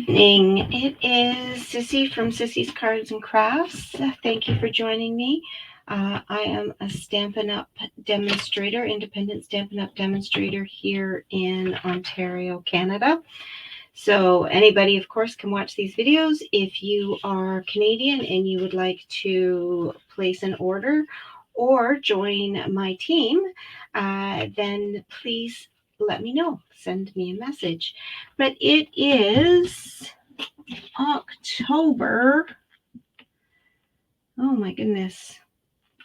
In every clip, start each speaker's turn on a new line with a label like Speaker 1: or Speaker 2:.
Speaker 1: evening. It is Sissy from Sissy's Cards and Crafts. Thank you for joining me. I am a Stampin' Up demonstrator, independent Stampin' Up demonstrator here in Ontario, Canada. So anybody, of course, can watch these videos. If you are Canadian and you would like to place an order or join my team, then please let me know. Send me a message. But it is October. Oh my goodness.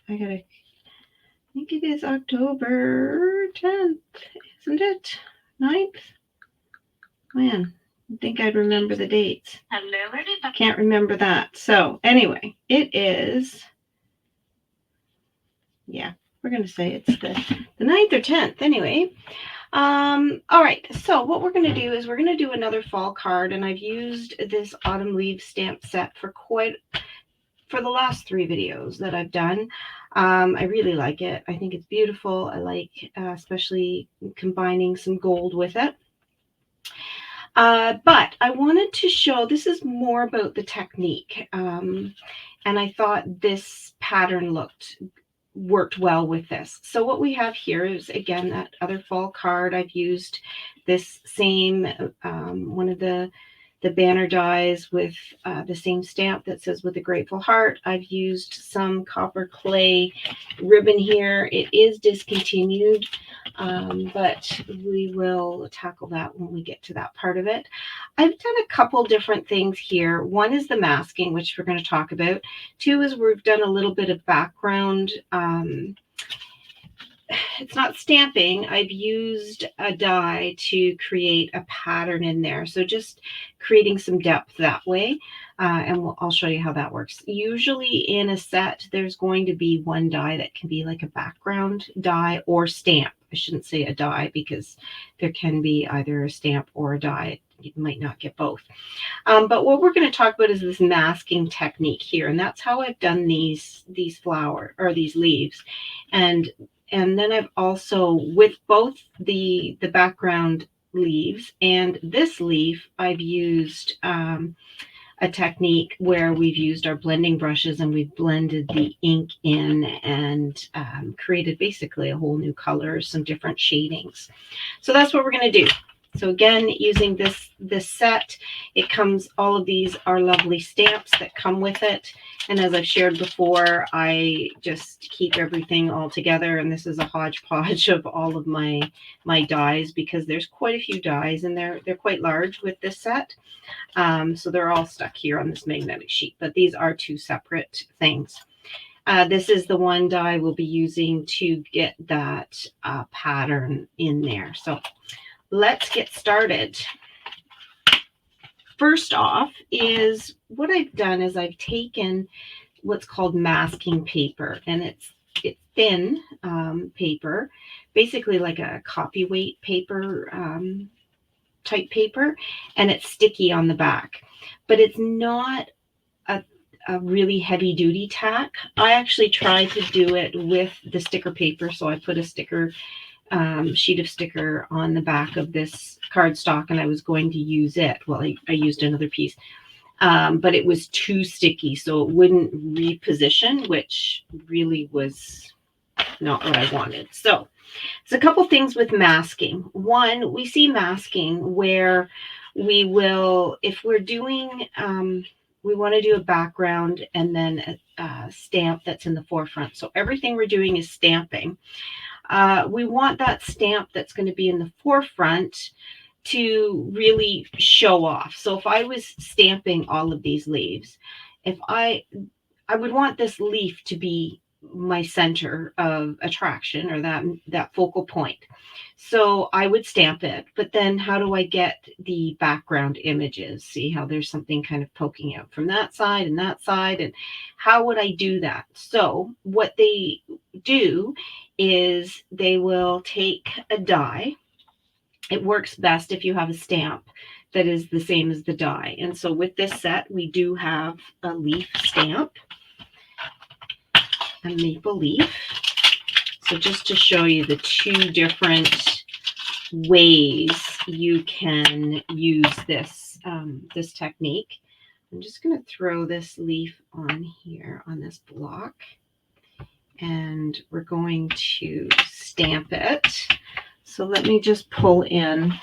Speaker 1: I think it is October 10th, isn't it? 9th? Man, I think I'd remember the dates. Can't remember that. So anyway, it is, yeah, we're going to say it's the 9th or 10th anyway. All right, so what we're going to do is we're going to do another fall card, and I've used this autumn leaves stamp set for the last 3 videos that I've done. I really like it. I think it's beautiful. I like especially combining some gold with it. But I wanted to show, this is more about the technique. And I thought this pattern worked well with this. So what we have here is, again, that other fall card. I've used this same, one of the banner dies with the same stamp that says "With a Grateful Heart." I've used some copper clay ribbon here. It is discontinued, but we will tackle that when we get to that part of it. I've done a couple different things here. One is the masking, which we're going to talk about. 2 is we've done a little bit of background. It's not stamping. I've used a die to create a pattern in there. So just creating some depth that way. And I'll show you how that works. Usually in a set, there's going to be one die that can be like a background die or stamp. I shouldn't say a die because there can be either a stamp or a die. You might not get both. But what we're going to talk about is this masking technique here. And that's how I've done these flower or these leaves. And then I've also, with both the background leaves and this leaf, I've used a technique where we've used our blending brushes and we've blended the ink in and created basically a whole new color, some different shadings. So that's what we're going to do. So again, using this set, it comes, all of these are lovely stamps that come with it. And as I've shared before, I just keep everything all together. And this is a hodgepodge of all of my dies because there's quite a few dies and they're quite large with this set. So they're all stuck here on this magnetic sheet, but these are 2 separate things. This is the one die we'll be using to get that pattern in there. So let's get started. First off is what I've done is I've taken what's called masking paper, and it's thin paper, basically like a copyweight paper type paper, and it's sticky on the back, but it's not a really heavy duty tack. I actually tried to do it with the sticker paper, so I put a sticker sheet of sticker on the back of this cardstock, and I was going to use it. Well, I used another piece, but it was too sticky, so it wouldn't reposition, which really was not what I wanted. So there's a couple things with masking. One, we see masking where we will, if we're doing, we want to do a background and then a stamp that's in the forefront. So everything we're doing is stamping. We want that stamp that's going to be in the forefront to really show off. So if I was stamping all of these leaves, I would want this leaf to be my center of attraction, or that focal point. So I would stamp it, but then how do I get the background images? See how there's something kind of poking out from that side, and how would I do that? So what they do is they will take a die. It works best if you have a stamp that is the same as the die. And so with this set, we do have a leaf stamp, a maple leaf. So just to show you the 2 different ways you can use this this technique. I'm just going to throw this leaf on here on this block, and we're going to stamp it. So let me just pull in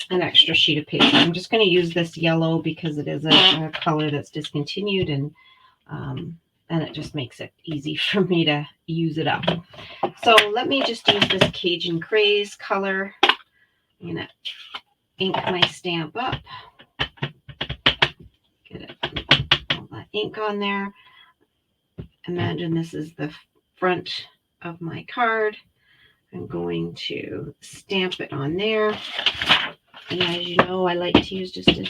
Speaker 1: an extra sheet of paper. I'm just going to use this yellow because it is a color that's discontinued, and it just makes it easy for me to use it up. So let me just use this Cajun Craze color. I'm going to ink my stamp up. Get it, all that ink on there. Imagine this is the front of my card. I'm going to stamp it on there. And as you know, I like to use just a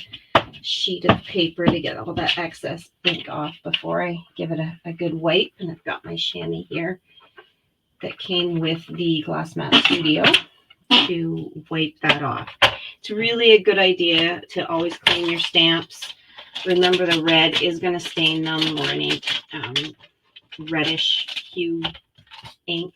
Speaker 1: sheet of paper to get all that excess ink off before I give it a good wipe. And I've got my chamois here that came with the Glass Mat Studio to wipe that off. It's really a good idea to always clean your stamps. Remember, the red is going to stain them, or any reddish hue ink.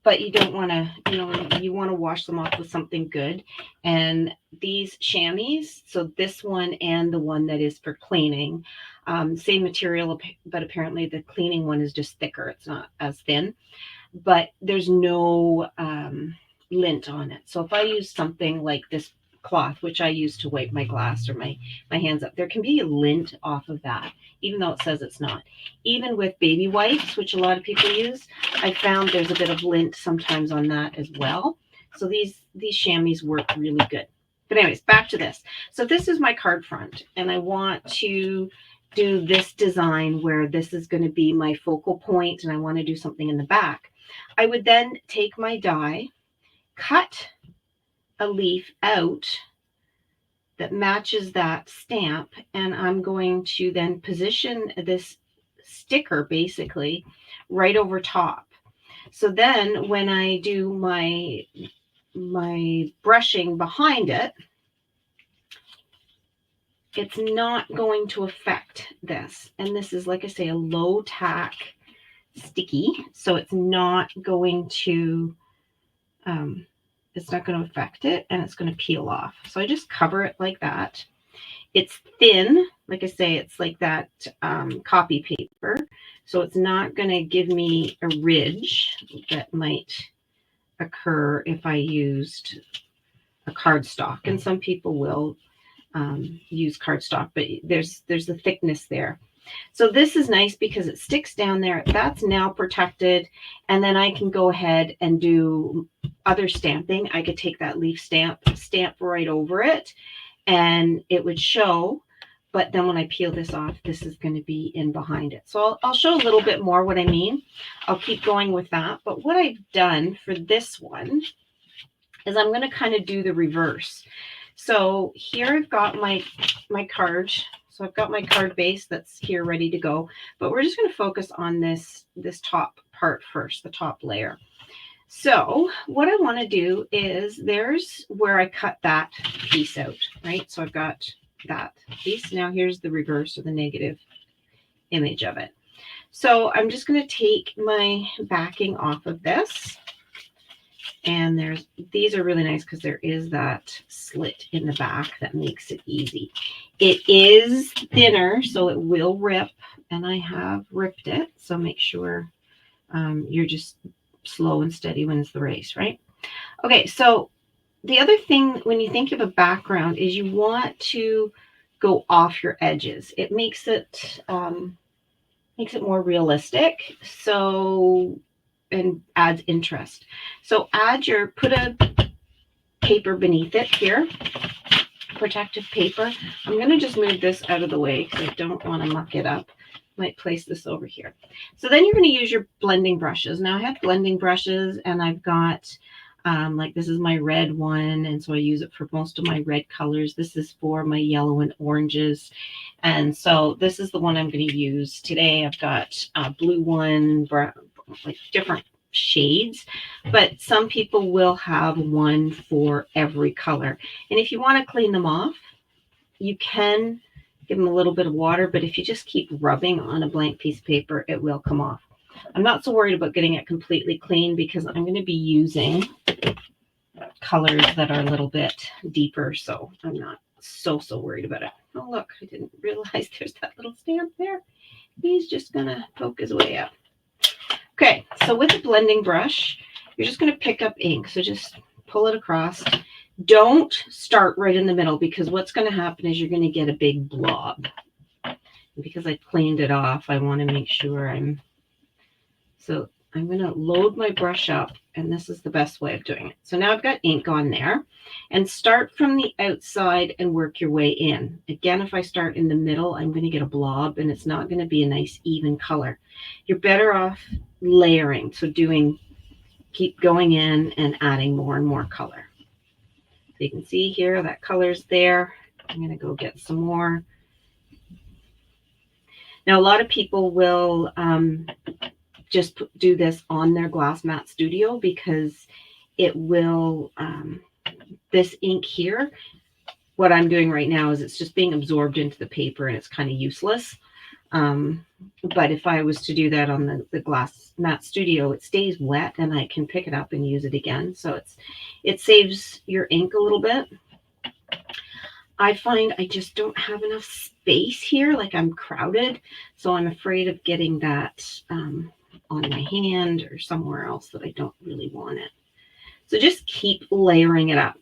Speaker 1: But you don't want to, you want to wash them off with something good. And these chamois, so this one and the one that is for cleaning, same material, but apparently the cleaning one is just thicker. It's not as thin, but there's no lint on it. So if I use something like this cloth, which I use to wipe my glass or my hands up, there can be a lint off of that, even though it says it's not. Even with baby wipes, which a lot of people use, I found there's a bit of lint sometimes on that as well. So these chamois work really good. But anyways, back to this. So this is my card front, and I want to do this design where this is going to be my focal point, and I want to do something in the back. I would then take my die, cut a leaf out that matches that stamp, and I'm going to then position this sticker basically right over top. So then when I do my brushing behind it, it's not going to affect this. And this is, like I say, a low tack sticky, so it's not going to affect it, and it's going to peel off. So I just cover it like that. It's thin, like I say, it's like that copy paper, so it's not going to give me a ridge that might occur if I used a cardstock. And some people will use cardstock, but there's the thickness there. So this is nice because it sticks down there. That's now protected. And then I can go ahead and do other stamping. I could take that leaf stamp right over it, and it would show. But then when I peel this off, this is going to be in behind it. So I'll show a little bit more what I mean. I'll keep going with that. But what I've done for this one is I'm going to kind of do the reverse. So here I've got my card. So I've got my card base that's here ready to go, but we're just going to focus on this top part first, the top layer. So what I want to do is, there's where I cut that piece out, right? So I've got that piece. Now here's the reverse or the negative image of it. So I'm just going to take my backing off of this. And these are really nice because there is that slit in the back that makes it easy. It is thinner, so it will rip, and I have ripped it. So make sure you're just slow and steady when it's the race, right? Okay, so the other thing when you think of a background is you want to go off your edges. It makes it more realistic. So, and adds interest. So put a paper beneath it here, protective paper. I'm going to just move this out of the way because I don't want to muck it up. Might place this over here. So then you're going to use your blending brushes. Now I have blending brushes, and I've got like this is my red one, and so I use it for most of my red colors. This is for my yellow and oranges, and so this is the one I'm going to use today. I've got a blue one, brown, like different shades, but some people will have one for every color. And if you want to clean them off, you can give them a little bit of water, but if you just keep rubbing on a blank piece of paper, it will come off. I'm not so worried about getting it completely clean because I'm going to be using colors that are a little bit deeper, so I'm not so worried about it. Oh, look, I didn't realize there's that little stamp there. He's just going to poke his way up. Okay, so with a blending brush, you're just going to pick up ink. So just pull it across. Don't start right in the middle because what's going to happen is you're going to get a big blob. And because I cleaned it off, I want to make sure so I'm going to load my brush up, and this is the best way of doing it. So now I've got ink on there, and start from the outside and work your way in. Again, if I start in the middle, I'm going to get a blob, and it's not going to be a nice even color. You're better off layering, so keep going in and adding more and more color. So you can see here that color's there. I'm going to go get some more. Now, a lot of people will just do this on their glass mat studio because it will, this ink here, what I'm doing right now is it's just being absorbed into the paper and it's kind of useless. But if I was to do that on the glass mat studio, it stays wet and I can pick it up and use it again. So it saves your ink a little bit. I find I just don't have enough space here, like I'm crowded. So I'm afraid of getting that on my hand or somewhere else that I don't really want it. So just keep layering it up.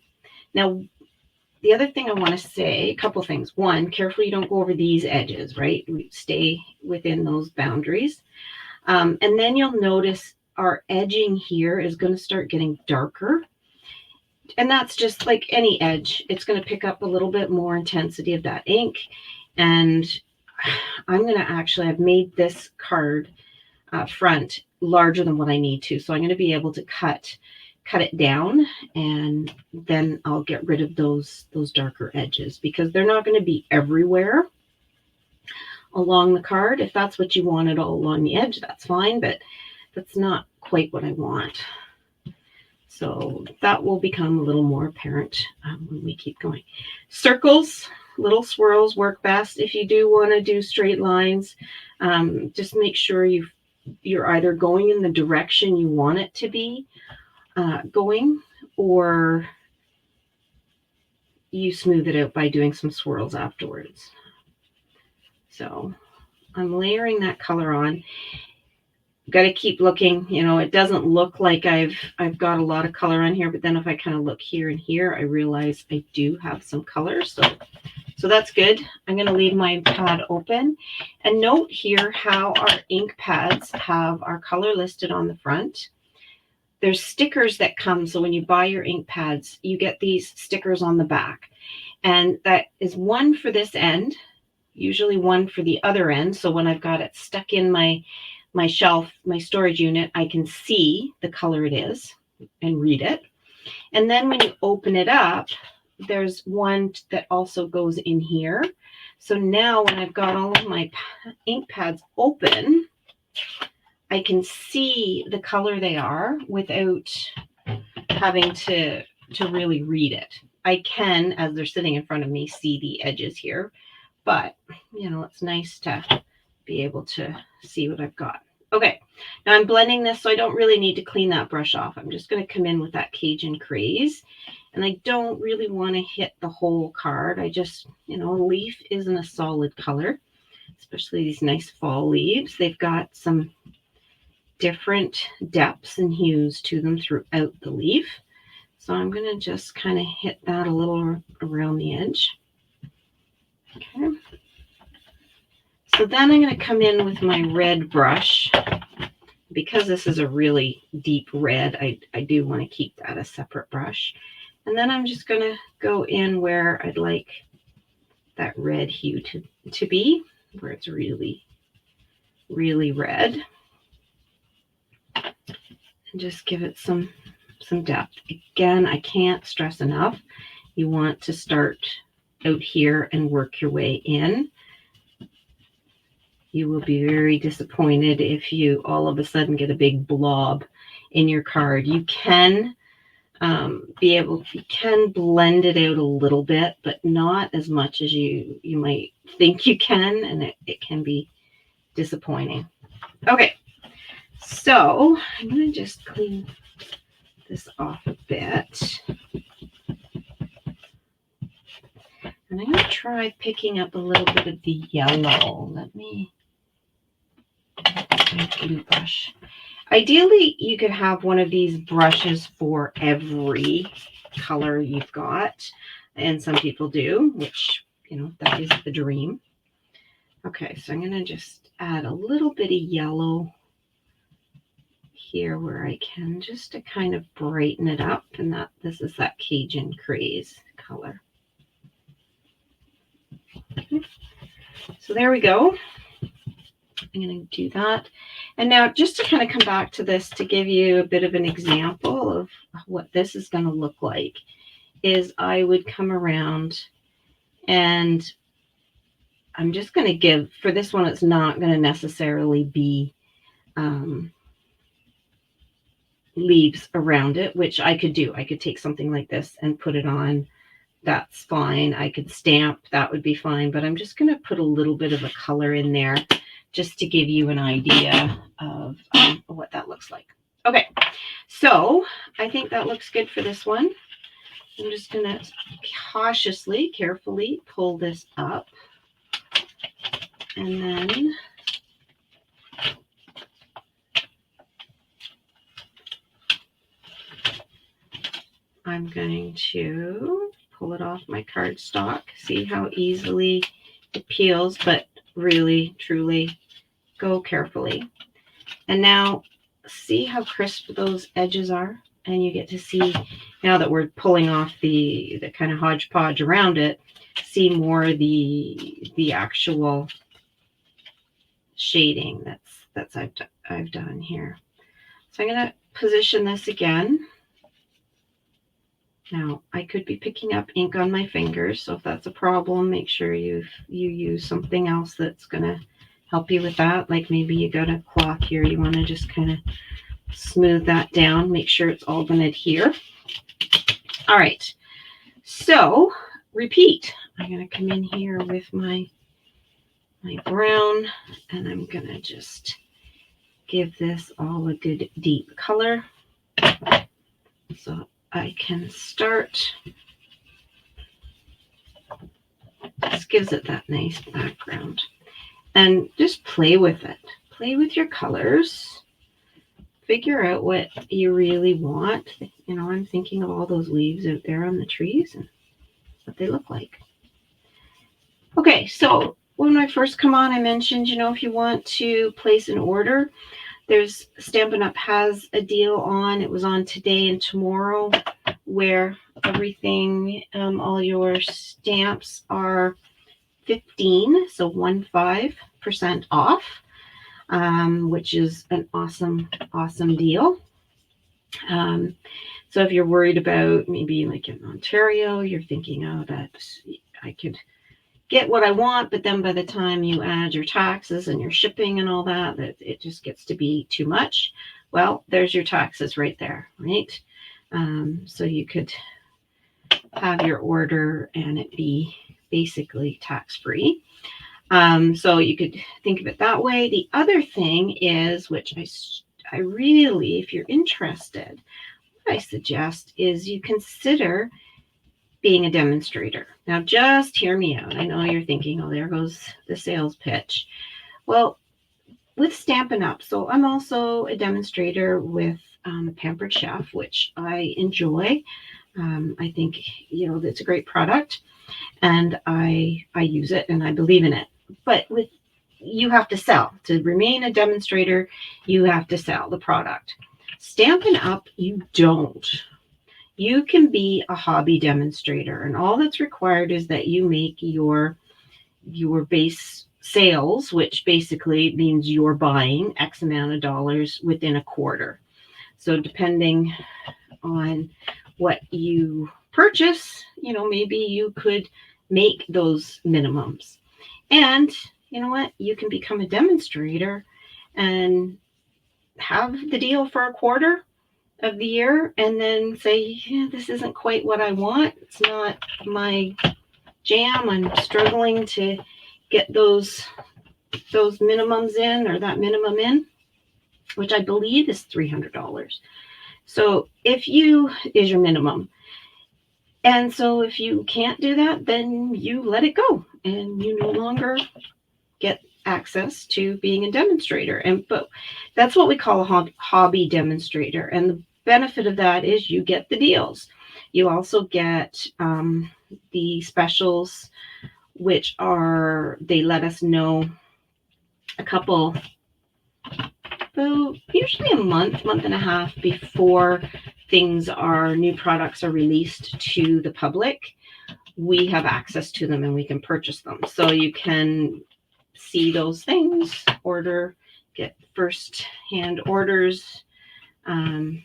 Speaker 1: Now, the other thing I want to say, a couple things. One, careful you don't go over these edges, right? Stay within those boundaries. And then you'll notice our edging here is going to start getting darker. And that's just like any edge. It's going to pick up a little bit more intensity of that ink. And I'm going to I've made this card front larger than what I need to. So I'm going to be able to cut it down, and then I'll get rid of those darker edges because they're not going to be everywhere along the card. If that's what you want it all along the edge, that's fine, but that's not quite what I want. So that will become a little more apparent when we keep going. Circles, little swirls work best. If you do want to do straight lines, just make sure you're either going in the direction you want it to be going, or you smooth it out by doing some swirls afterwards. So I'm layering that color on. Got to keep looking. It doesn't look like I've got a lot of color on here, but then if I kind of look here and here, I realize I do have some color. So that's good. I'm going to leave my pad open, and note here how our ink pads have our color listed on the front. There's stickers that come. So when you buy your ink pads, you get these stickers on the back, and that is one for this end, usually one for the other end. So when I've got it stuck in my shelf, my storage unit, I can see the color it is and read it. And then when you open it up, there's one that also goes in here. So now when I've got all of my ink pads open, I can see the color they are without having to really read it. I can, as they're sitting in front of me, see the edges here, but it's nice to be able to see what I've got. Okay, now I'm blending this, so I don't really need to clean that brush off. I'm just going to come in with that Cajun Craze, and I don't really want to hit the whole card. I just, a leaf isn't a solid color, especially these nice fall leaves. They've got some different depths and hues to them throughout the leaf. So I'm going to just kind of hit that a little around the edge. Okay. So then I'm going to come in with my red brush. Because this is a really deep red, I do want to keep that a separate brush. And then I'm just going to go in where I'd like that red hue to be, where it's really, really red. And just give it some depth. Again, I can't stress enough. You want to start out here and work your way in. You will be very disappointed if you all of a sudden get a big blob in your card. You can you can blend it out a little bit, but not as much as you might think you can, and it can be disappointing. Okay, So I'm going to just clean this off a bit. And I'm going to try picking up a little bit of the yellow. Let me glue brush. Ideally, you could have one of these brushes for every color you've got. And some people do, which, you know, that is the dream. Okay, so I'm going to just add a little bit of yellow here where I can, just to kind of brighten it up. And that this is that Cajun Craze color. Okay. So there we go. I'm going to do that. And now just to kind of come back to this to give you a bit of an example of what this is going to look like, is I would come around and I'm just going to give, for this one, it's not going to necessarily be leaves around it, which I could do. I could take something like this and put it on. That's fine. I could stamp. That would be fine. But I'm just going to put a little bit of a color in there just to give you an idea of what that looks like. Okay, so I think that looks good for this one. I'm just going to cautiously, carefully pull this up. And then I'm going to pull it off my cardstock. See how easily it peels, but really, truly go carefully. And now see how crisp those edges are? And you get to see, now that we're pulling off the kind of hodgepodge around it, see more the actual shading that's I've done here. So I'm going to position this again. Now, I could be picking up ink on my fingers, so if that's a problem, make sure you use something else that's going to help you with that. Like maybe you got a cloth here, you want to just kind of smooth that down, make sure it's all going to adhere. All right, so repeat. I'm going to come in here with my brown, and I'm going to just give this all a good deep color. So I can start. This gives it that nice background. And just play with it. Play with your colors. Figure out what you really want. You know, I'm thinking of all those leaves out there on the trees and what they look like. Okay, so when I first come on, I mentioned, you know, if you want to place an order, there's Stampin' Up! Has a deal on. It was on today and tomorrow, where everything, all your stamps are 15% off, which is an awesome deal. So if you're worried about maybe like in Ontario, you're thinking, oh, that I could get what I want, but then by the time you add your taxes and your shipping and all that, it just gets to be too much. Well, there's your taxes right there, right? So you could have your order and it be basically tax-free. So you could think of it that way. The other thing is, which I really, if you're interested, what I suggest is you consider being a demonstrator. Now, just hear me out. I know you're thinking, oh, there goes the sales pitch. Well, with Stampin' Up, so I'm also a demonstrator with Pampered Chef, which I enjoy. I think, you know, it's a great product, and I use it and I believe in it. But you have to sell. To remain a demonstrator, you have to sell the product. Stampin' Up, you don't. You can be a hobby demonstrator, and all that's required is that you make your base sales, which basically means you're buying X amount of dollars within a quarter. So depending on what you purchase, you know, maybe you could make those minimums. And you know what? You can become a demonstrator and have the deal for a quarter of the year and then say, yeah, this isn't quite what I want. It's not my jam. I'm struggling to get those minimums in, or that minimum in. which I believe is $300. So if you is your minimum. And so if you can't do that, then you let it go and you no longer get access to being a demonstrator. But that's what we call a hobby demonstrator. And the benefit of that is you get the deals. You also get the specials, which are, they let us know a couple, usually a month and a half before new products are released to the public. We have access to them and we can purchase them. So you can see those things, get first-hand orders, and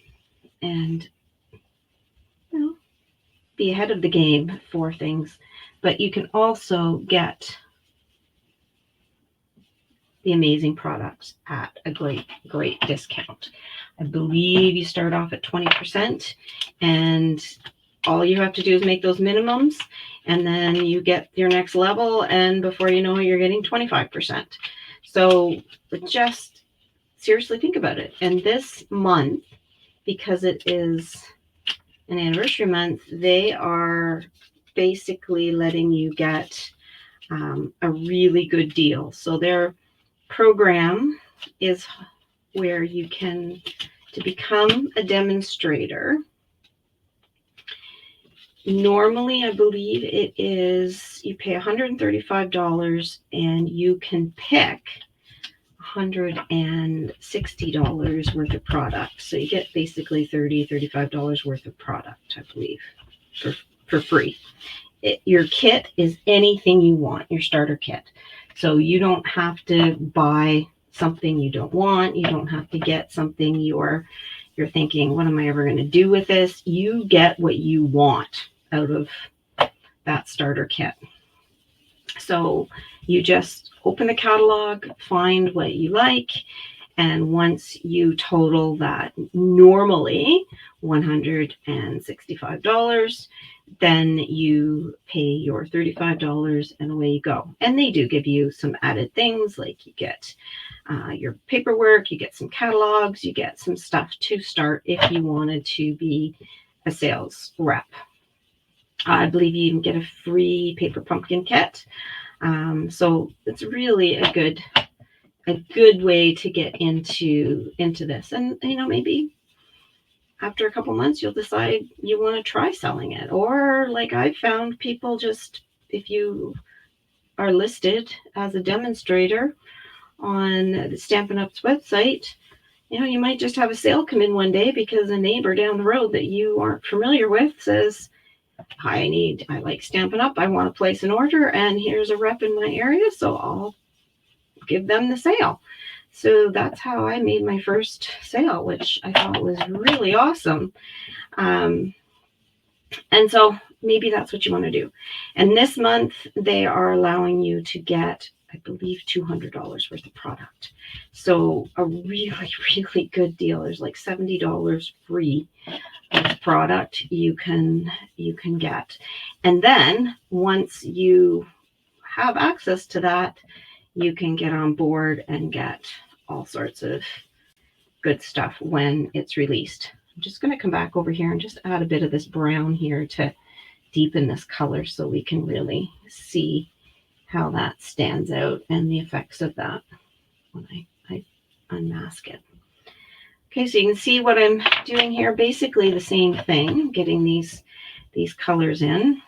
Speaker 1: be ahead of the game for things. But you can also get the amazing products at a great discount. I believe you start off at 20%, and all you have to do is make those minimums, and then you get your next level, and before you know it, you're getting 25%. So just seriously think about it. And this month, because it is an anniversary month, they are basically letting you get a really good deal. So their program is where you can, to become a demonstrator, normally I believe it is, you pay $135 and you can pick $160 worth of product. So you get basically $35 worth of product, I believe, for free. Your kit is anything you want, your starter kit. So you don't have to buy something you don't want. You don't have to get something you're thinking, what am I ever going to do with this? You get what you want out of that starter kit. So you just open the catalog, find what you like, and once you total that normally $165, then you pay your $35 and away you go. And they do give you some added things, like you get your paperwork, you get some catalogs, you get some stuff to start if you wanted to be a sales rep. I believe you can get a free paper pumpkin kit. So it's really a good way to get into this. And maybe after a couple months you'll decide you want to try selling it. Or like I've found people, just if you are listed as a demonstrator on the Stampin' Up's website, you might just have a sale come in one day because a neighbor down the road that you aren't familiar with says, I like Stampin' Up, I want to place an order, and here's a rep in my area, so I'll give them the sale. So that's how I made my first sale, which I thought was really awesome. And so maybe that's what you want to do. And this month they are allowing you to get, I believe, $200 worth of product. So a really, really good deal. There's like $70 free of product you can get. And then once you have access to that, you can get on board and get all sorts of good stuff when it's released. I'm just going to come back over here and just add a bit of this brown here to deepen this color so we can really see how that stands out and the effects of that when I unmask it. Okay, so you can see what I'm doing here. Basically the same thing, getting these colors in.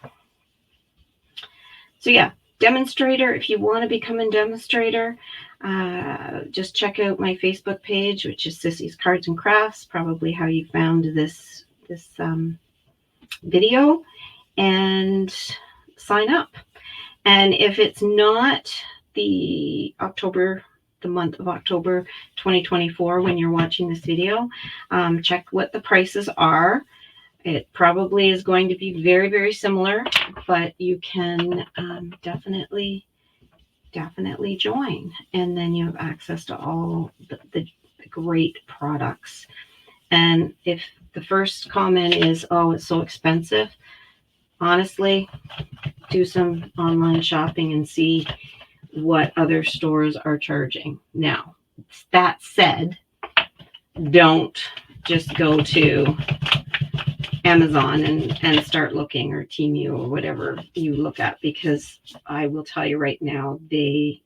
Speaker 1: So yeah, demonstrator, if you want to become a demonstrator, just check out my Facebook page, which is Sissy's Cards and Crafts, probably how you found this video, and sign up. And if it's not the month of October 2024 when you're watching this video, check what the prices are. It probably is going to be very, very similar, but you can definitely join, and then you have access to all the great products. And if the first comment is, oh, it's so expensive, honestly, do some online shopping and see what other stores are charging. Now, that said, don't just go to Amazon and start looking, or Temu, or whatever you look at, because I will tell you right now, they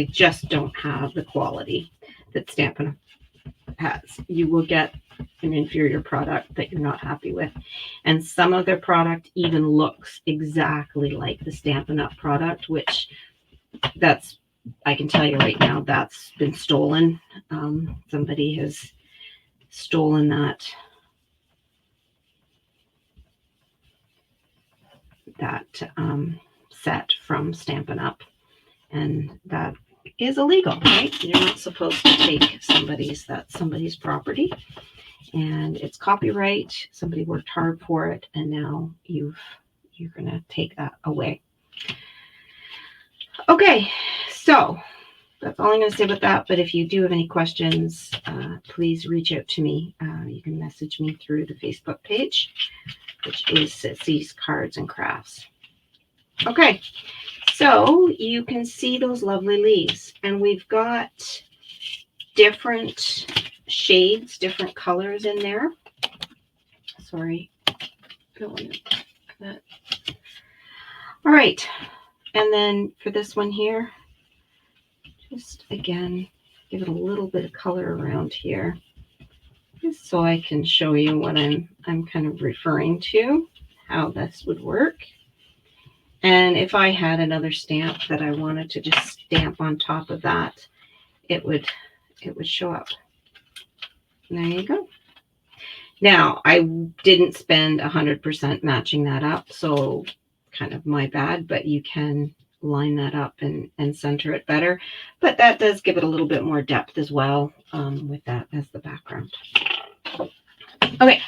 Speaker 1: just don't have the quality that Stampin' has. You will get an inferior product that you're not happy with. And some of their product even looks exactly like the Stampin' Up! Product, which I can tell you right now, that's been stolen. Somebody has stolen that set from Stampin' Up! And that is illegal, right? You're not supposed to take somebody's property, and it's copyright. Somebody worked hard for it, and now you're going to take that away. Okay, so that's all I'm going to say about that. But if you do have any questions, please reach out to me. You can message me through the Facebook page, which is Sissy's Cards and Crafts. Okay, so you can see those lovely leaves, and we've got different shades, different colors in there. Sorry. All right, and then for this one here, just again, give it a little bit of color around here, just so I can show you what I'm kind of referring to, how this would work. And if I had another stamp that I wanted to just stamp on top of that, it would show up. And there you go. Now, I didn't spend 100% matching that up, so kind of my bad, but you can line that up and center it better. But that does give it a little bit more depth as well, with that as the background. Okay,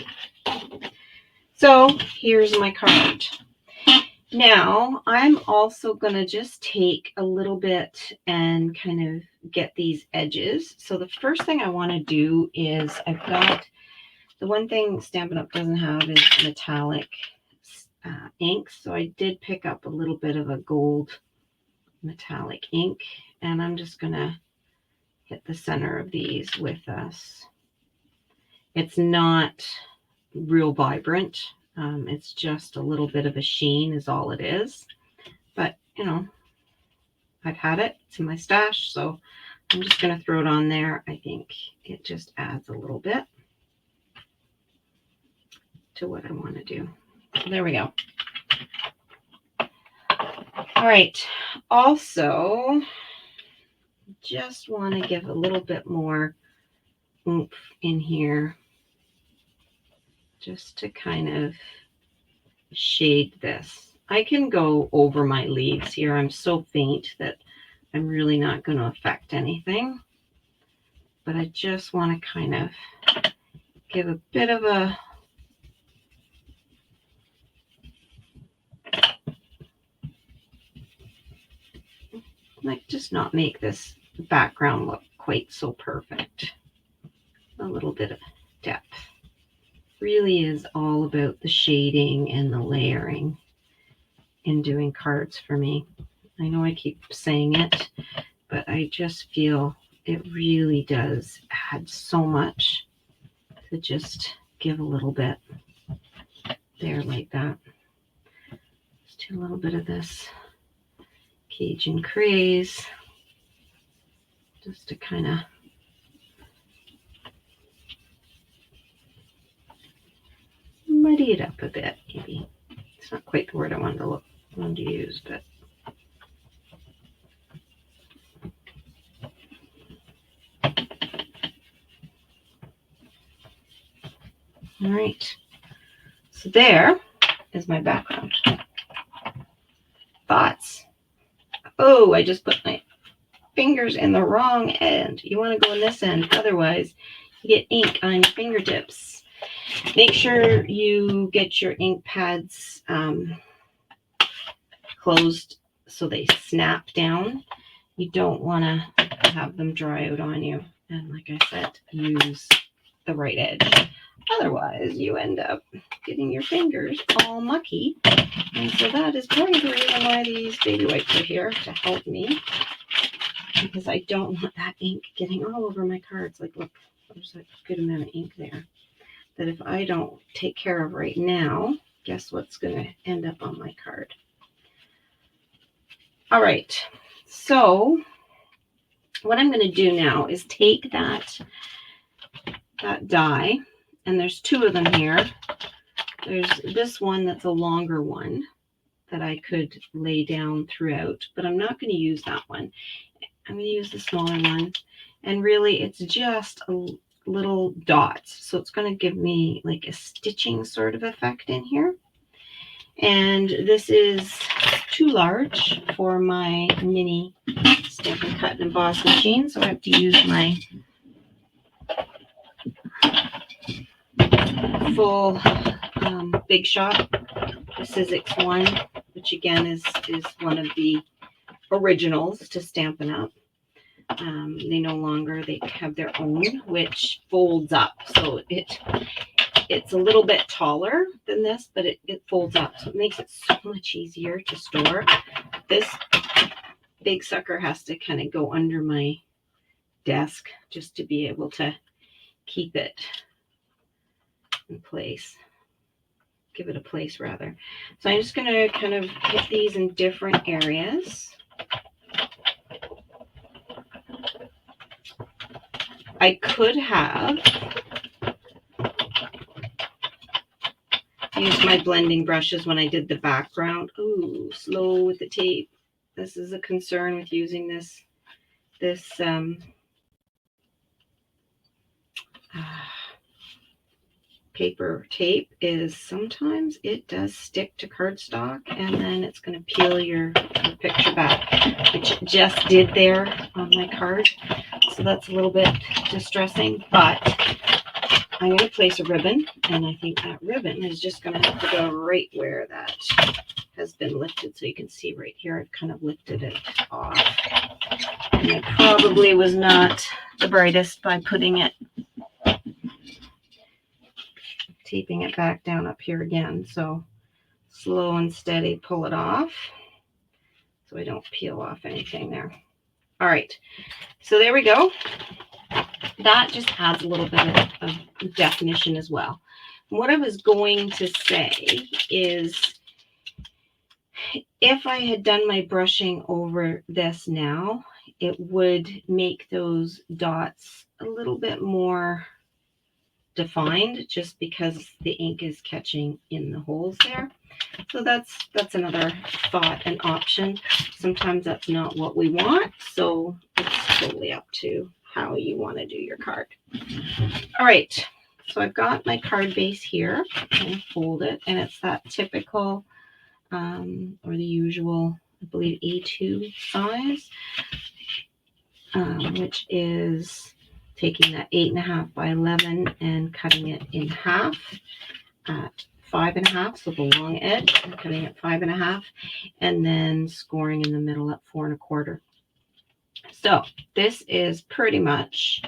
Speaker 1: so here's my card. Now, I'm also going to just take a little bit and kind of get these edges. So the first thing I want to do is, I've got the one thing Stampin' Up! Doesn't have is metallic ink. So I did pick up a little bit of a gold metallic ink, and I'm just going to hit the center of these with this. It's not real vibrant. It's just a little bit of a sheen is all it is. But, you know, I've had it. It's in my stash, so I'm just going to throw it on there. I think it just adds a little bit to what I want to do. There we go. All right. Also, just want to give a little bit more oomph in here, just to kind of shade this. I can go over my leaves here. I'm so faint that I'm really not going to affect anything. But I just want to kind of give a bit of a just not make this background look quite so perfect. A little bit of depth. Really is all about the shading and the layering in doing cards for me. I know I keep saying it, but I just feel it really does add so much to just give a little bit there like that. Just do a little bit of this Cajun craze just to kind of muddy it up a bit, maybe. It's not quite the word I wanted to use, but all right. So there is my background. Thoughts? Oh, I just put my fingers in the wrong end. You want to go in this end, otherwise you get ink on your fingertips. Make sure you get your ink pads closed so they snap down. You don't want to have them dry out on you. And like I said, use the right edge. Otherwise, you end up getting your fingers all mucky. And so that is part of the reason why these baby wipes are here, to help me because I don't want that ink getting all over my cards. Like, look, there's a good amount of ink there that if I don't take care of right now, guess what's going to end up on my card? All right, so what I'm going to do now is take that die, and there's two of them here. There's this one that's a longer one that I could lay down throughout, but I'm not going to use that one. I'm going to use the smaller one, and really it's just a little dots, so it's going to give me like a stitching sort of effect in here. And this is too large for my mini Stampin' Cut and Emboss machine, so I have to use my full Big Shot, the Sizzix one, which again is one of the originals to Stampin' Up. They no longer, they have their own, which folds up, so it's a little bit taller than this, but it folds up, so it makes it so much easier to store. This big sucker has to kind of go under my desk just to be able to keep it in place, give it a place rather. So I'm just going to kind of hit these in different areas. I could have used my blending brushes when I did the background. Ooh, slow with the tape. This is a concern with using this paper tape, is sometimes it does stick to cardstock and then it's going to peel your picture back, which it just did there on my card. So that's a little bit distressing, but I'm going to place a ribbon, and I think that ribbon is just going to have to go right where that has been lifted. So you can see right here, I've kind of lifted it off. And it probably was not the brightest by putting it, taping it back down up here again. So slow and steady, pull it off so I don't peel off anything there. All right, so there we go. That just adds a little bit of definition as well. What I was going to say is, if I had done my brushing over this now, it would make those dots a little bit more defined, just because the ink is catching in the holes there. So that's another thought and option. Sometimes that's not what we want, so it's totally up to how you want to do your card. All right, so I've got my card base here. I'm going to fold it, and it's that typical or the usual, I believe, A2 size, which is taking that 8.5 by 11 and cutting it in half at 5.5, so the long edge, I'm cutting at 5.5, and then scoring in the middle at 4.25. So this is pretty much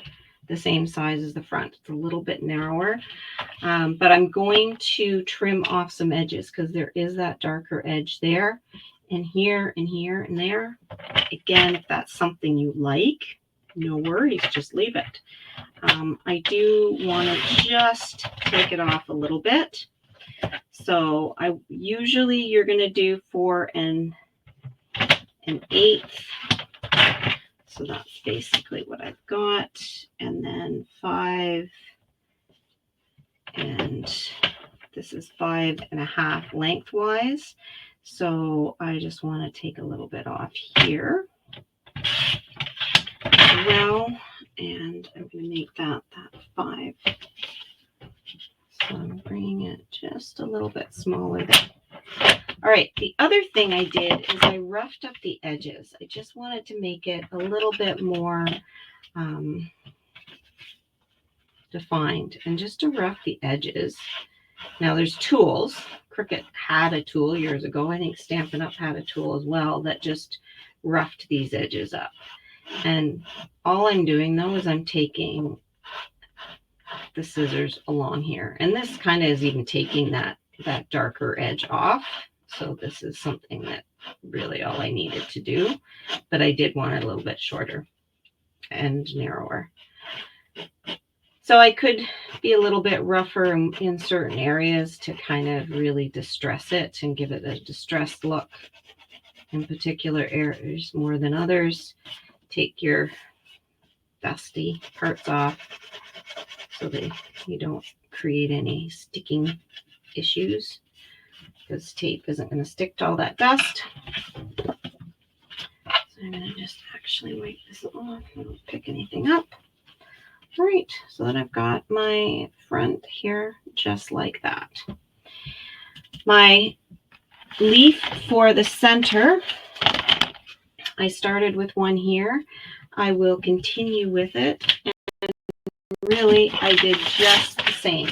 Speaker 1: the same size as the front. It's a little bit narrower, but I'm going to trim off some edges because there is that darker edge there, and here and here and there. Again, if that's something you like, no worries, just leave it. I do want to just take it off a little bit. So usually you're going to do 4 1/8. So that's basically what I've got. And then 5, and this is 5.5 lengthwise. So I just want to take a little bit off here as well. And I'm going to make that 5. So I'm bringing it just a little bit smaller there. All right, the other thing I did is I roughed up the edges. I just wanted to make it a little bit more defined, and just to rough the edges. Now there's tools. Cricut had a tool years ago. I think Stampin' Up had a tool as well that just roughed these edges up. And all I'm doing though is I'm taking the scissors along here, and this kind of is even taking that darker edge off. So this is something that really all I needed to do, but I did want it a little bit shorter and narrower. So I could be a little bit rougher in certain areas to kind of really distress it and give it a distressed look in particular areas more than others. Take your dusty parts off so that you don't create any sticking issues, because tape isn't going to stick to all that dust. So I'm going to just actually wipe this off and don't pick anything up. All right, so then I've got my front here just like that. My leaf for the center, I started with one here. I will continue with it. And really, I did just the same.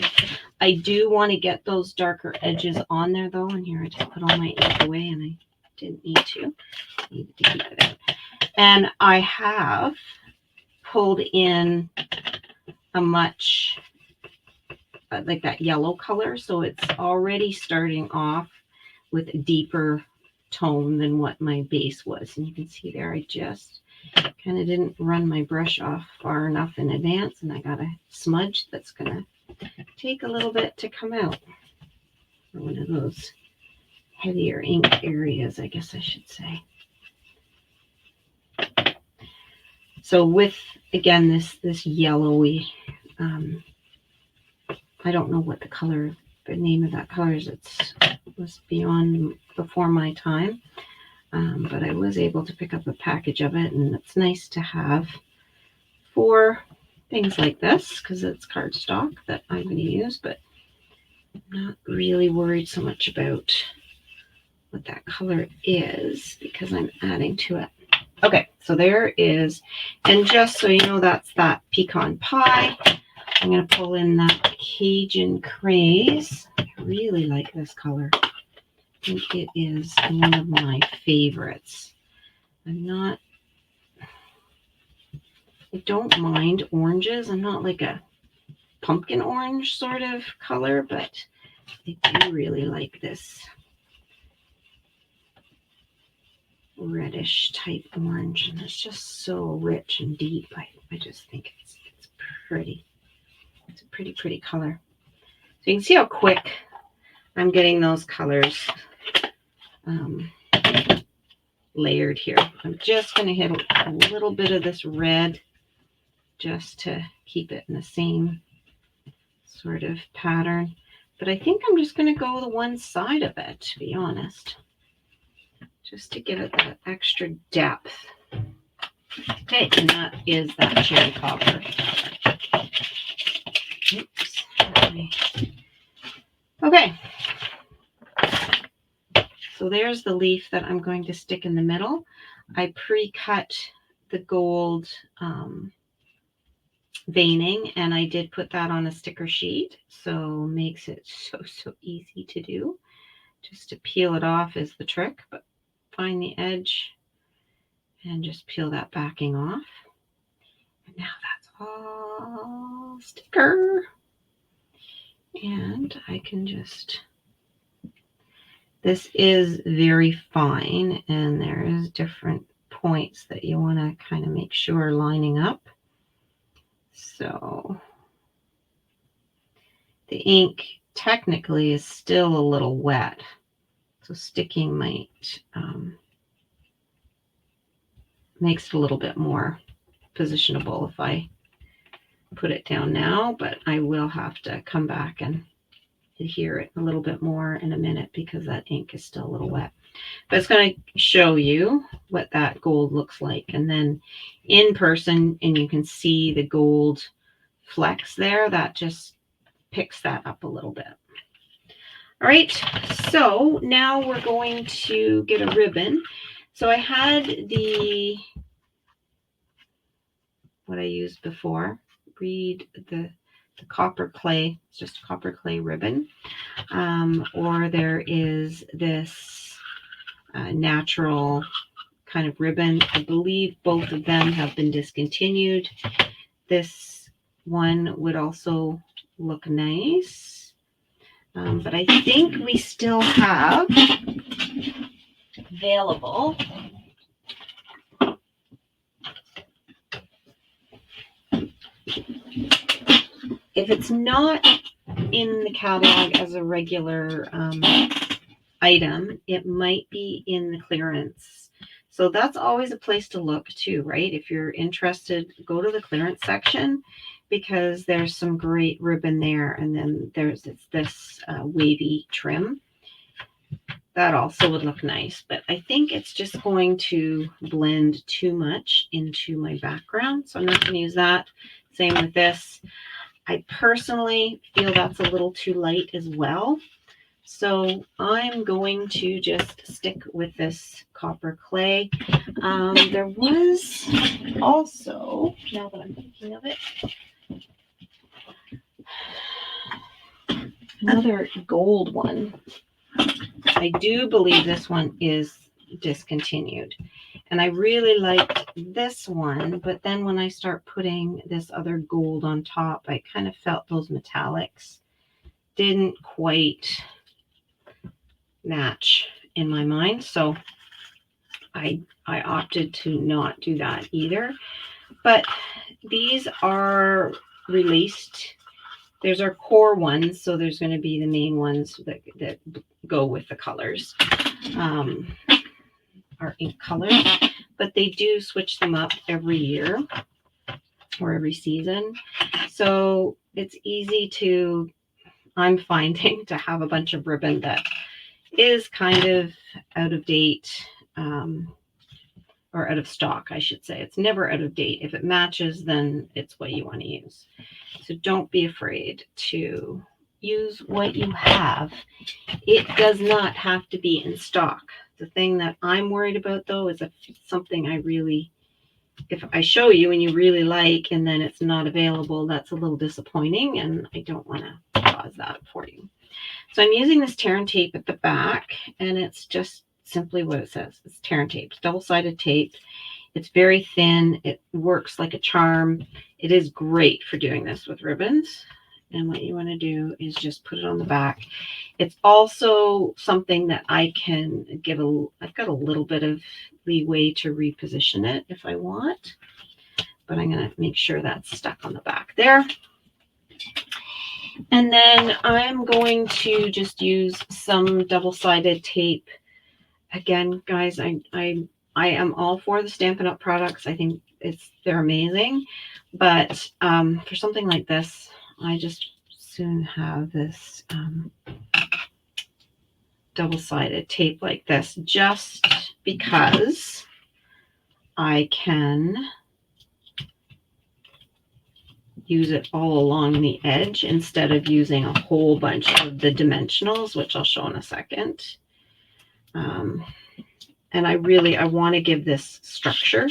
Speaker 1: I do want to get those darker edges on there though. And here I just put all my ink away and I didn't need to. I needed to keep it out. And I have pulled in a much like that yellow color, so it's already starting off with a deeper tone than what my base was. And you can see there I just kind of didn't run my brush off far enough in advance, and I got a smudge that's gonna take a little bit to come out, or one of those heavier ink areas, I guess I should say. So with, again, this yellowy, I don't know what the name of that color is. It was before my time, but I was able to pick up a package of it, and it's nice to have for things like this because it's cardstock that I'm going to use, but I'm not really worried so much about what that color is because I'm adding to it. Okay, so there is, and just so you know, that's that pecan pie. I'm going to pull in that Cajun Craze. I really like this color. I think it is one of my favorites. I don't mind oranges. I'm not like a pumpkin orange sort of color, but I do really like this reddish type orange, and it's just so rich and deep. I just think it's pretty. It's a pretty color. So you can see how quick I'm getting those colors layered here. I'm just going to hit a little bit of this red just to keep it in the same sort of pattern. But I think I'm just going to go the one side of it, to be honest, just to give it that extra depth. Okay, and that is that cherry copper. Oops. Okay. So there's the leaf that I'm going to stick in the middle. I pre-cut the gold veining, and I did put that on a sticker sheet, so makes it so easy to do. Just to peel it off is the trick, but find the edge and just peel that backing off. And now that's all sticker. And I can just, this is very fine, and there is different points that you want to kind of make sure are lining up. So the ink technically is still a little wet, so sticking might makes it a little bit more positionable if I put it down now, but I will have to come back and adhere it a little bit more in a minute because that ink is still a little wet. But it's going to show you what that gold looks like, and then in person, and you can see the gold flecks there, that just picks that up a little bit. All right, so now we're going to get a ribbon. So I had what I used before, read the copper clay. It's just a copper clay ribbon. Or there is this natural kind of ribbon. I believe both of them have been discontinued. This one would also look nice. But I think we still have available. If it's not in the catalog as a regular item, it might be in the clearance. So that's always a place to look too, right? If you're interested, go to the clearance section because there's some great ribbon there. And then there's this wavy trim. That also would look nice, but I think it's just going to blend too much into my background. So I'm not going to use that. Same with this. I personally feel that's a little too light as well. So I'm going to just stick with this copper clay. There was also, now that I'm thinking of it, another gold one. I do believe this one is discontinued. And I really liked this one, but then when I start putting this other gold on top, I kind of felt those metallics didn't quite match in my mind. So I opted to not do that either. But these are released. There's our core ones, so there's going to be the main ones that go with the colors, our ink colors, but they do switch them up every year or every season. So it's easy to, I'm finding, to have a bunch of ribbon that is kind of out of date, or out of stock, I should say. It's never out of date. If it matches, then it's what you want to use. So don't be afraid to use what you have. It does not have to be in stock. The thing that I'm worried about, though, is if it's something if I show you and you really like and then it's not available, that's a little disappointing, and I don't want to cause that for you. So I'm using this tear and tape at the back, and it's just simply what it says. It's tear and tape. It's double-sided tape. It's very thin. It works like a charm. It is great for doing this with ribbons. And what you want to do is just put it on the back. It's also something that I can give I've got a little bit of leeway to reposition it if I want, but I'm going to make sure that's stuck on the back there. And then I'm going to just use some double-sided tape. Again, guys, I am all for the Stampin' Up! Products. I think they're amazing. But for something like this, I just soon have this double-sided tape like this, just because I can use it all along the edge instead of using a whole bunch of the dimensionals, which I'll show in a second. And I want to give this structure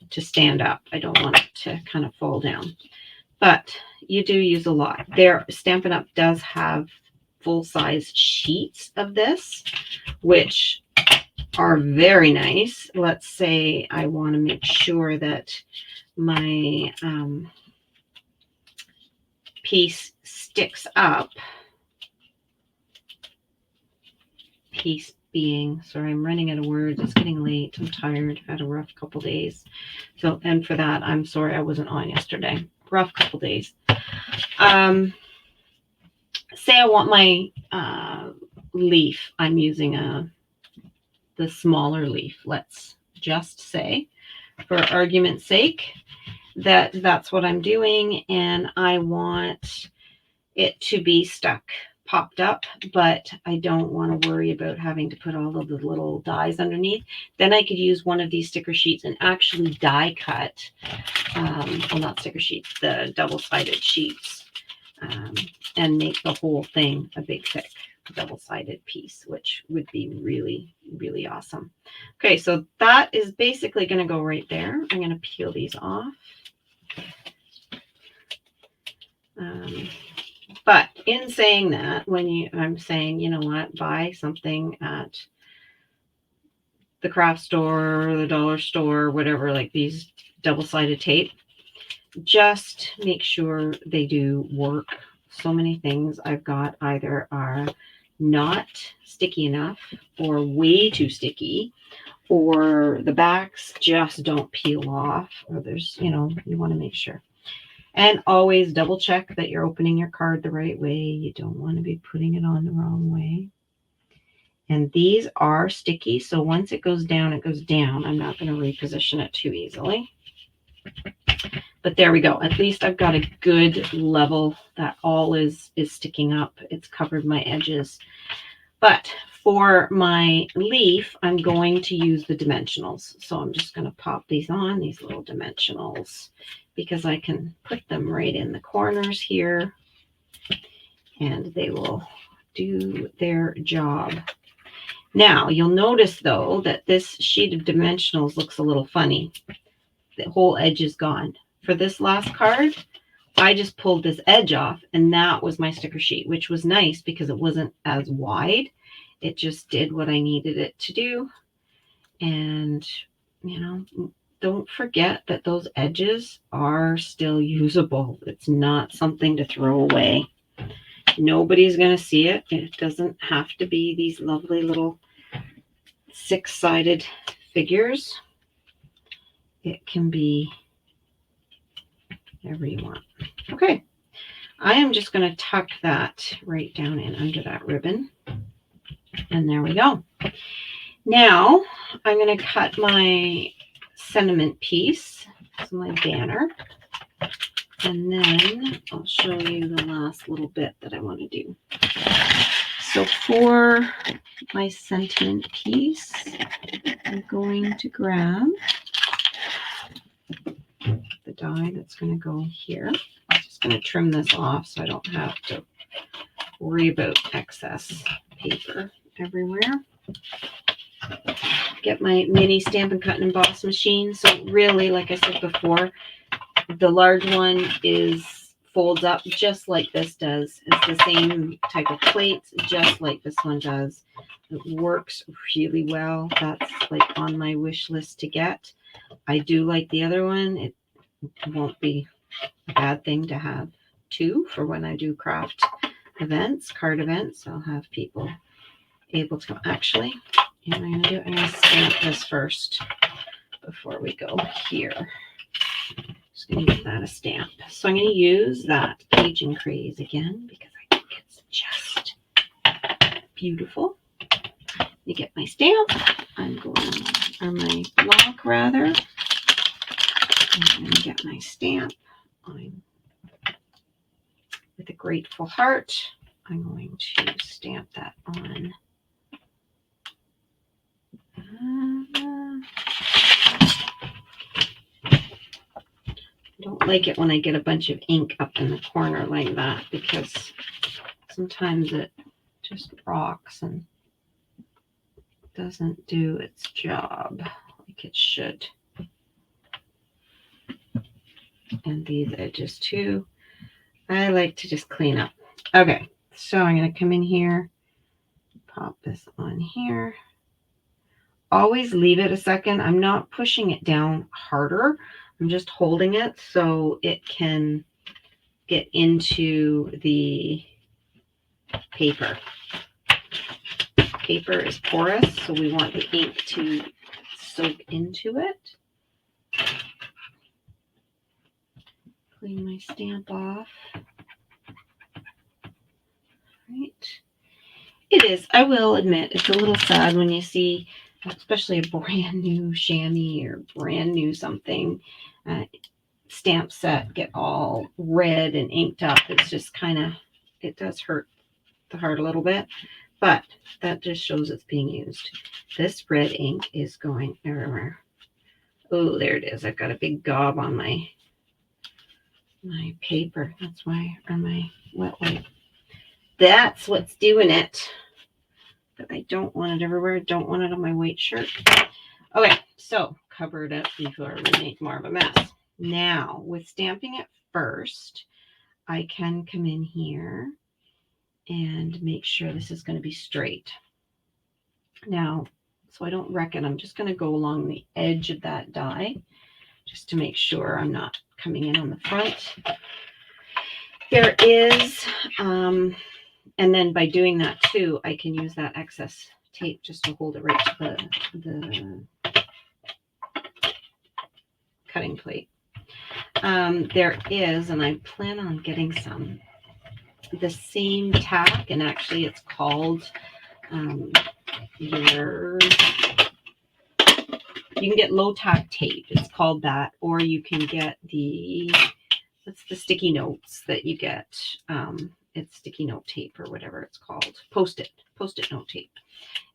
Speaker 1: to stand up. I don't want it to kind of fall down. But you do use a lot. Stampin' Up! Does have full-size sheets of this, which are very nice. Let's say I want to make sure that my piece sticks up. Piece being, sorry, I'm running out of words. It's getting late. I'm tired. I had a rough couple days. So, and for that, I'm sorry I wasn't on yesterday. Rough couple days. Say I want my leaf. I'm using the smaller leaf. Let's just say, for argument's sake, that's what I'm doing, and I want it to be popped up, but I don't want to worry about having to put all of the little dies underneath. Then I could use one of these sticker sheets and actually die cut, well, not sticker sheets, the double-sided sheets, and make the whole thing a big, thick, double-sided piece, which would be really, really awesome. Okay, so that is basically going to go right there. I'm going to peel these off. But in saying that, I'm saying, you know what, buy something at the craft store or the dollar store, whatever, like these double-sided tape, just make sure they do work. So many things I've got either are not sticky enough or way too sticky, or the backs just don't peel off, or there's, you know, you want to make sure. And always double check that you're opening your card the right way. You don't want to be putting it on the wrong way. And these are sticky, so once it goes down, it goes down. I'm not going to reposition it too easily. But there we go. At least I've got a good level that all is sticking up. It's covered my edges. But for my leaf, I'm going to use the dimensionals. So I'm just going to pop these on, these little dimensionals, because I can put them right in the corners here, and they will do their job. Now, you'll notice, though, that this sheet of dimensionals looks a little funny. The whole edge is gone. For this last card, I just pulled this edge off, and that was my sticker sheet, which was nice because it wasn't as wide. It just did what I needed it to do. And, you know, don't forget that those edges are still usable. It's not something to throw away. Nobody's going to see it. It doesn't have to be these lovely little six-sided figures. It can be whatever you want. Okay, I am just going to tuck that right down in under that ribbon. And there we go. Now I'm going to cut my sentiment piece, so my banner. And then I'll show you the last little bit that I want to do. So for my sentiment piece, I'm going to grab the die that's going to go here. I'm just going to trim this off so I don't have to worry about excess paper everywhere. Get my mini Stampin' Cut and Emboss machine. So really, like I said before, the large one folds up just like this does. It's the same type of plates, just like this one does. It works really well. That's like on my wish list to get. I do like the other one. It won't be a bad thing to have two for when I do craft events, card events. I'll have people able to come. Actually, you know what I'm going to do? I'm going to stamp this first before we go here. Just going to give that a stamp. So I'm going to use that Paging Craze again because I think it's just beautiful. You get my stamp. I'm going, or my block rather. I'm going to get my stamp. With a grateful heart, I'm going to stamp that on. I don't like it when I get a bunch of ink up in the corner like that because sometimes it just rocks and doesn't do its job like it should. And these edges too, I like to just clean up. Okay, so I'm going to come in here, pop this on here. Always leave it a second. I'm not pushing it down harder. I'm just holding it so it can get into the paper. Paper is porous, so we want the ink to soak into it. Clean my stamp off. Right. It is, I will admit, it's a little sad when you see, especially a brand new chamois or brand new something, stamp set get all red and inked up. It's just kind of, it does hurt the heart a little bit, but that just shows it's being used. This red ink is going everywhere. Oh, there it is. I've got a big gob on my paper. That's why, or my wet wipe. That's what's doing it. But I don't want it everywhere. I don't want it on my white shirt. Okay, so cover it up before we make more of a mess. Now, with stamping it first, I can come in here and make sure this is going to be straight. Now, so I don't wreck it, I'm just going to go along the edge of that die just to make sure I'm not coming in on the front. There is And then by doing that too, I can use that excess tape just to hold it right to the cutting plate. There is, and I plan on getting some, the same tack, and actually it's called you can get low tack tape. It's called that, or you can get what's the sticky notes that you get? It's sticky note tape or whatever it's called. Post-it note tape.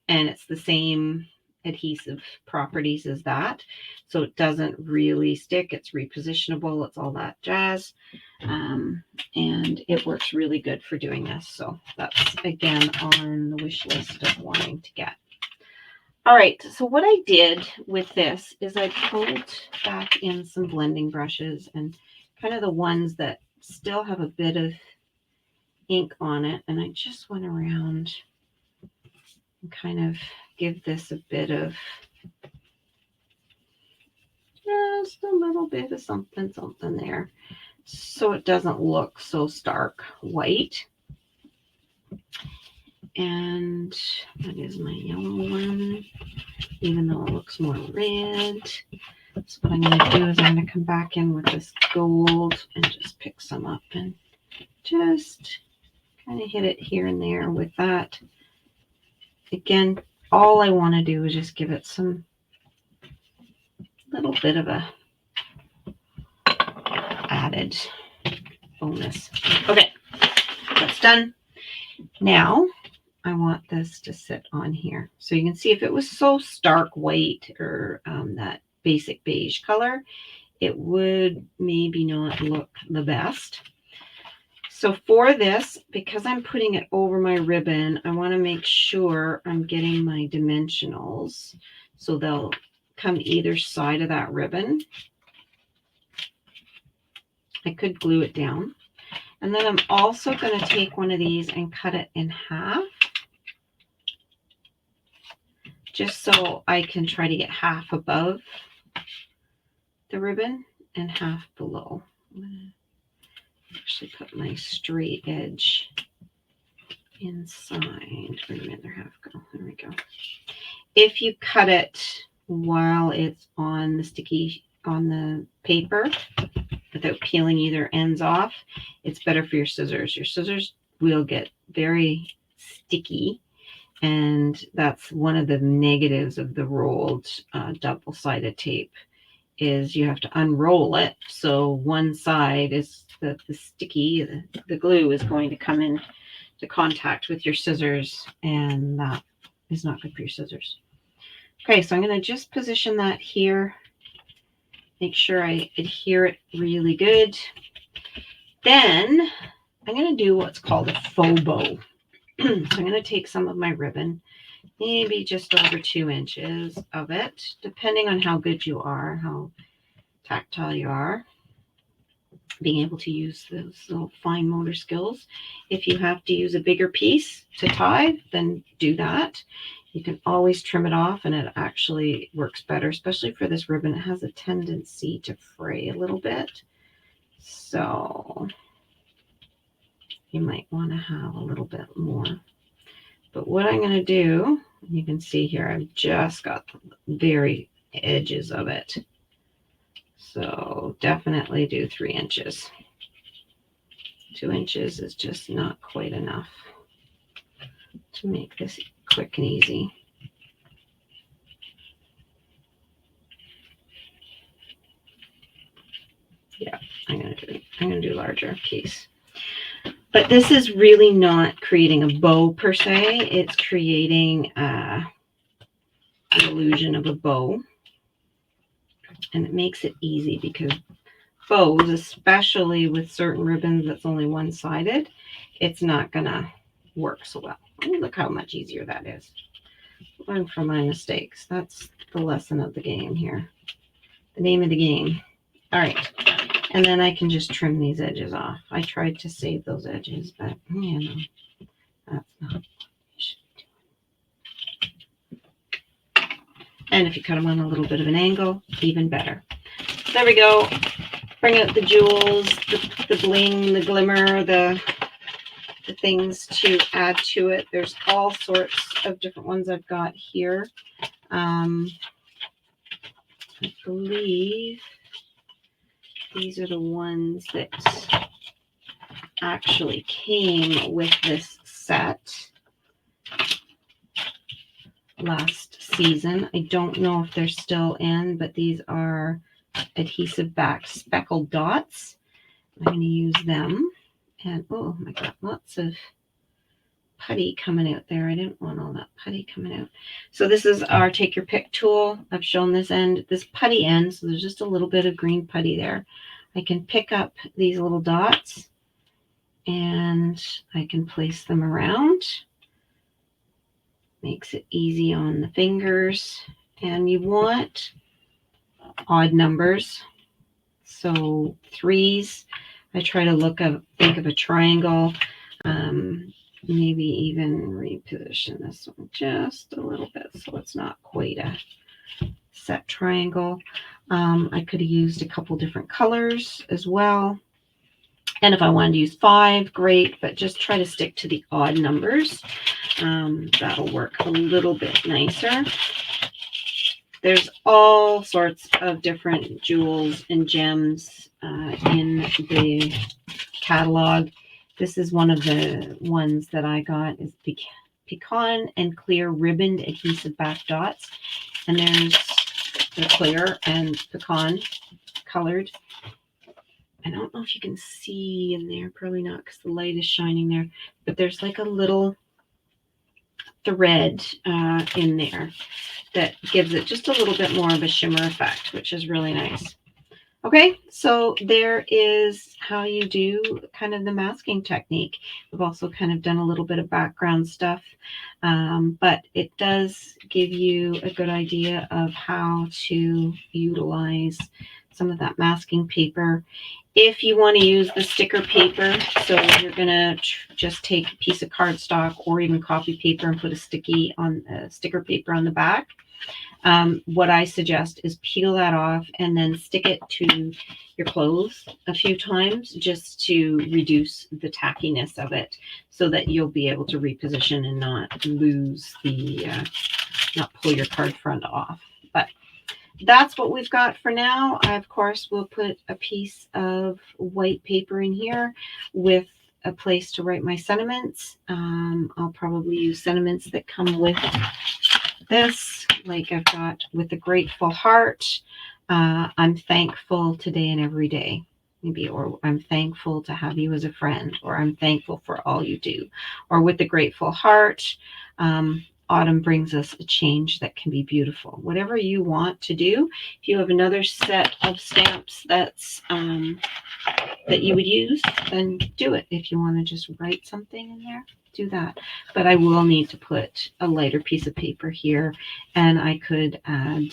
Speaker 1: And it's the same adhesive properties as that. So it doesn't really stick. It's repositionable. It's all that jazz. And it works really good for doing this. So that's, again, on the wish list of wanting to get. All right, so what I did with this is I pulled back in some blending brushes, and kind of the ones that still have a bit of ink on it, and I just went around and kind of give this a bit of, just a little bit of something there, so it doesn't look so stark white. And that is my yellow one, even though it looks more red. So what I'm going to do is I'm going to come back in with this gold and just pick some up and just kind of hit it here and there with that. Again, all I want to do is just give it some little bit of a added bonus. Okay, that's done. Now I want this to sit on here. So you can see if it was so stark white or that basic beige color, it would maybe not look the best. So for this, because I'm putting it over my ribbon, I want to make sure I'm getting my dimensionals so they'll come either side of that ribbon. I could glue it down. And then I'm also going to take one of these and cut it in half, just so I can try to get half above the ribbon and half below. I'm going to actually put my straight edge inside. Where did the other half go? There we go. If you cut it while it's on the paper without peeling either ends off, it's better for your scissors. Your scissors will get very sticky, and that's one of the negatives of the rolled double-sided tape, is you have to unroll it. So one side is the sticky, the glue is going to come in to contact with your scissors, and that is not good for your scissors. Okay, so I'm going to just position that here. Make sure I adhere it really good. Then I'm going to do what's called a faux bow. So I'm going to take some of my ribbon, maybe just over 2 inches of it, depending on how good you are, how tactile you are, being able to use those little fine motor skills. If you have to use a bigger piece to tie, then do that. You can always trim it off, and it actually works better, especially for this ribbon. It has a tendency to fray a little bit. So you might want to have a little bit more. But what I'm going to do, you can see here, I've just got the very edges of it. So definitely do 3 inches. 2 inches is just not quite enough to make this quick and easy. Yeah, I'm gonna do larger piece. But this is really not creating a bow per se. It's creating an illusion of a bow. And it makes it easy because bows, especially with certain ribbons that's only one-sided, it's not gonna work so well. Look how much easier that is. Learn from my mistakes. That's the lesson of the game here. The name of the game. All right. And then I can just trim these edges off. I tried to save those edges, but you know, that's not what you should do. And if you cut them on a little bit of an angle, even better. There we go. Bring out the jewels, the bling, the glimmer, the the things to add to it. There's all sorts of different ones I've got here. I believe these are the ones that actually came with this set last season. I don't know if they're still in, but these are adhesive back speckled dots. I'm going to use them. And oh my God, lots of putty coming out there. I didn't want all that putty coming out. So this is our take your pick tool. I've shown this end, this putty end. So there's just a little bit of green putty there. I can pick up these little dots and I can place them around. Makes it easy on the fingers. And you want odd numbers. So threes. I try to think of a triangle. Maybe even reposition this one just a little bit so it's not quite a set triangle. I could have used a couple different colors as well. And if I wanted to use 5, great, but just try to stick to the odd numbers. That'll work a little bit nicer. There's all sorts of different jewels and gems in the catalog. This is one of the ones that I got is pecan and clear ribboned adhesive back dots. And there's the clear and pecan colored. I don't know if you can see in there, probably not because the light is shining there, but there's like a little thread in there that gives it just a little bit more of a shimmer effect, which is really nice. Okay, so there is how you do kind of the masking technique. We've also kind of done a little bit of background stuff, but it does give you a good idea of how to utilize some of that masking paper. If you want to use the sticker paper, so you're going to just take a piece of cardstock or even copy paper and put a sticker paper on the back. What I suggest is peel that off and then stick it to your clothes a few times just to reduce the tackiness of it so that you'll be able to reposition and not lose not pull your card front off. But that's what we've got for now. I, of course, will put a piece of white paper in here with a place to write my sentiments. I'll probably use sentiments that come with this, like I've got with a grateful heart. I'm thankful today and every day, maybe, or I'm thankful to have you as a friend, or I'm thankful for all you do, or with the grateful heart. Autumn brings us a change that can be beautiful. Whatever you want to do. If you have another set of stamps that's that you would use, then do it. If you want to just write something in there, do that. But I will need to put a lighter piece of paper here, and I could add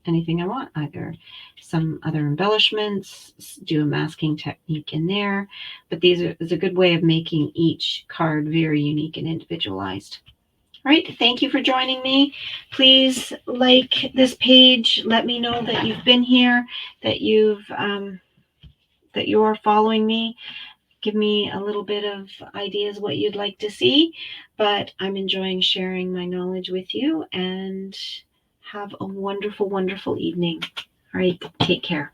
Speaker 1: anything I want, either some other embellishments, do a masking technique in there. But is a good way of making each card very unique and individualized. All right, thank you for joining me. Please like this page. Let me know that you've been here, that you're following me. Give me a little bit of ideas what you'd like to see, but I'm enjoying sharing my knowledge with you, and have a wonderful, wonderful evening. All right, take care.